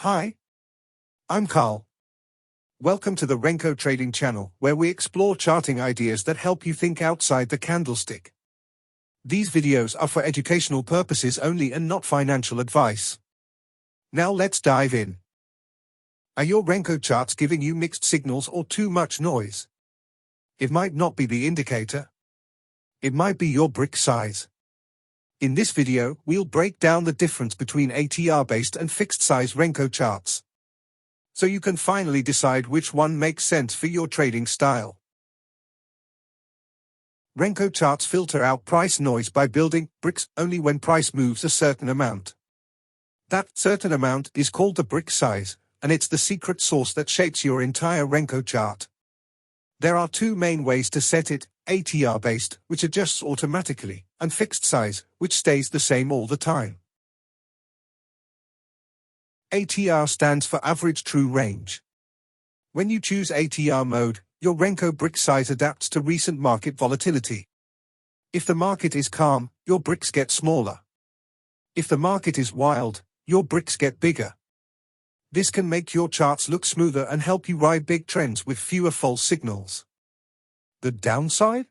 Hi, I'm Carl. Welcome to the Renko Trading channel, where we explore charting ideas that help you think outside the candlestick. These videos are for educational purposes only and not financial advice. Now let's dive in. Are your Renko charts giving you mixed signals or too much noise? It might not be the indicator. It might be your brick size. In this video, we'll break down the difference between ATR-based and fixed-size Renko charts, so you can finally decide which one makes sense for your trading style. Renko charts filter out price noise by building bricks only when price moves a certain amount. That certain amount is called the brick size, and it's the secret sauce that shapes your entire Renko chart. There are two main ways to set it: ATR-based, which adjusts automatically, and fixed size, which stays the same all the time. ATR stands for Average True Range. When you choose ATR mode, your Renko brick size adapts to recent market volatility. If the market is calm, your bricks get smaller. If the market is wild, your bricks get bigger. This can make your charts look smoother and help you ride big trends with fewer false signals. The downside?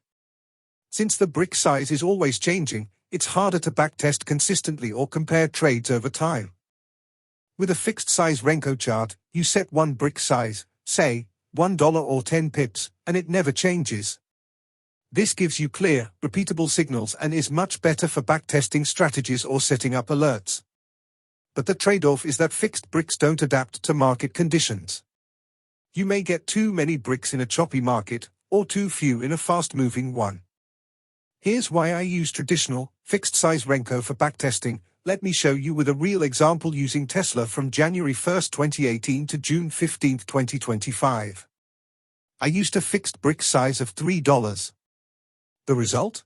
Since the brick size is always changing, it's harder to backtest consistently or compare trades over time. With a fixed-size Renko chart, you set one brick size, say, $1 or 10 pips, and it never changes. This gives you clear, repeatable signals and is much better for backtesting strategies or setting up alerts. But the trade-off is that fixed bricks don't adapt to market conditions. You may get too many bricks in a choppy market, or too few in a fast-moving one. Here's why I use traditional, fixed-size Renko for backtesting. Let me show you with a real example using Tesla from January 1, 2018 to June 15, 2025. I used a fixed brick size of $3. The result?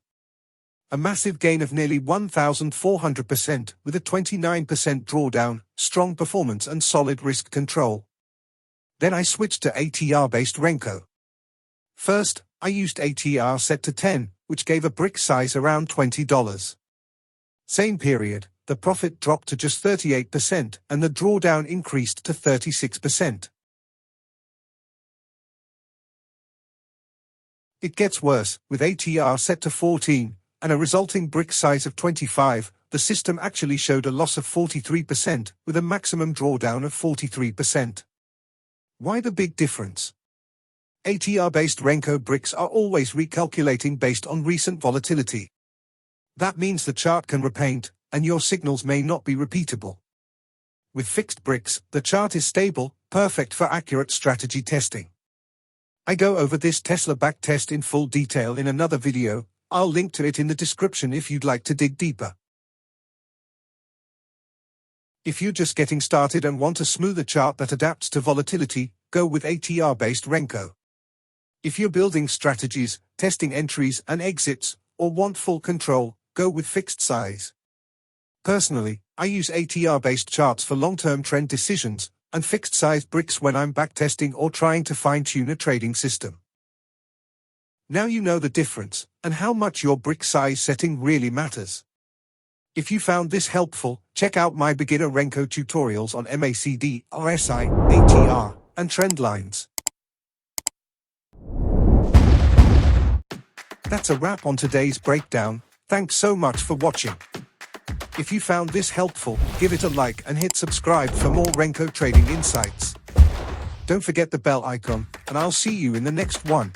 A massive gain of nearly 1,400% with a 29% drawdown, strong performance and solid risk control. Then I switched to ATR-based Renko. First, I used ATR set to 10, which gave a brick size around $20. Same period, the profit dropped to just 38% and the drawdown increased to 36%. It gets worse. With ATR set to 14, and a resulting brick size of 25, the system actually showed a loss of 43%, with a maximum drawdown of 43%. Why the big difference? ATR-based Renko bricks are always recalculating based on recent volatility. That means the chart can repaint, and your signals may not be repeatable. With fixed bricks, the chart is stable, perfect for accurate strategy testing. I go over this Tesla backtest in full detail in another video. I'll link to it in the description if you'd like to dig deeper. If you're just getting started and want a smoother chart that adapts to volatility, go with ATR-based Renko. If you're building strategies, testing entries and exits, or want full control, go with fixed size. Personally, I use ATR-based charts for long-term trend decisions, and fixed-size bricks when I'm backtesting or trying to fine-tune a trading system. Now you know the difference, and how much your brick size setting really matters. If you found this helpful, check out my beginner Renko tutorials on MACD, RSI, ATR, and trend lines. That's a wrap on today's breakdown. Thanks so much for watching. If you found this helpful, give it a like and hit subscribe for more Renko trading insights. Don't forget the bell icon, and I'll see you in the next one.